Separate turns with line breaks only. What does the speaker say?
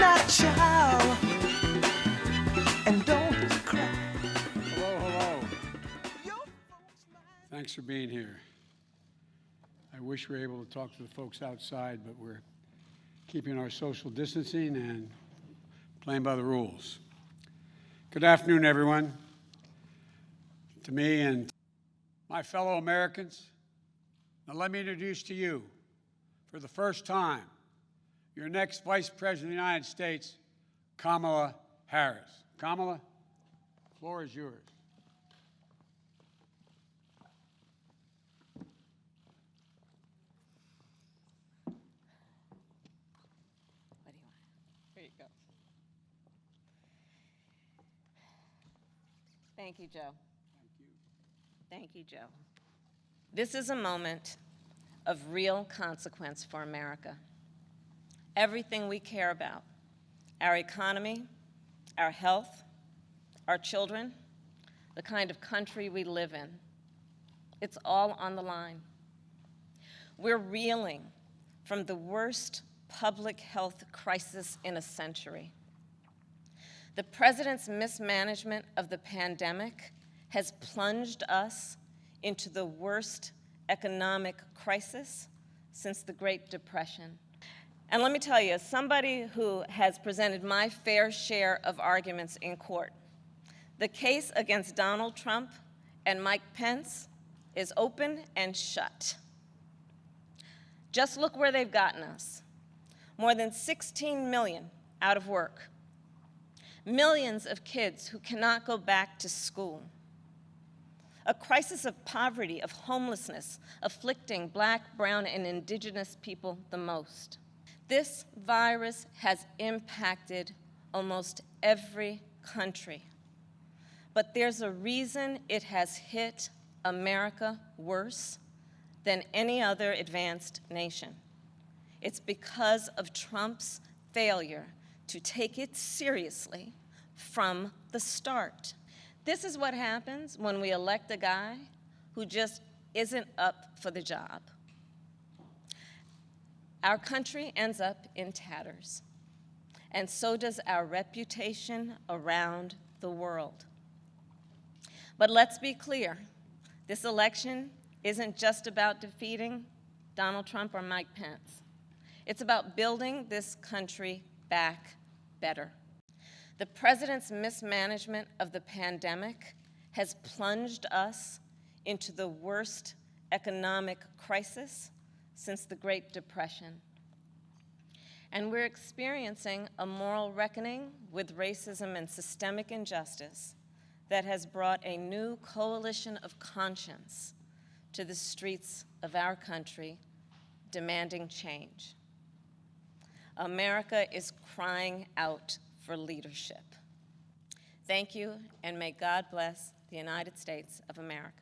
not shout and don't cry.
Hello, hello. Thanks for being here. I wish we were able to talk to the folks outside, but we're keeping our social distancing and playing by the rules. Good afternoon, everyone. To me and my fellow Americans, now let me introduce to you, for the first time, your next Vice President of the United States, Kamala Harris. Kamala, the floor is yours.
What do you want? Here you go. Thank you, Joe.
Thank you.
Thank you, Joe. This is a moment of real consequence for America. Everything we care about, our economy, our health, our children, the kind of country we live in, it's all on the line. We're reeling from the worst public health crisis in a century. The president's mismanagement of the pandemic has plunged us into the worst economic crisis since the Great Depression. And let me tell you, as somebody who has presented my fair share of arguments in court, the case against Donald Trump and Mike Pence is open and shut. Just look where they've gotten us. More than 16 million out of work. Millions of kids who cannot go back to school. A crisis of poverty, of homelessness, afflicting Black, brown, and indigenous people the most. This virus has impacted almost every country. But there's a reason it has hit America worse than any other advanced nation. It's because of Trump's failure to take it seriously from the start. This is what happens when we elect a guy who just isn't up for the job. Our country ends up in tatters, and so does our reputation around the world. But let's be clear, this election isn't just about defeating Donald Trump or Mike Pence. It's about building this country back better. The president's mismanagement of the pandemic has plunged us into the worst economic crisis since the Great Depression. And we're experiencing a moral reckoning with racism and systemic injustice that has brought a new coalition of conscience to the streets of our country, demanding change. America is crying out for leadership. Thank you, and may God bless the United States of America.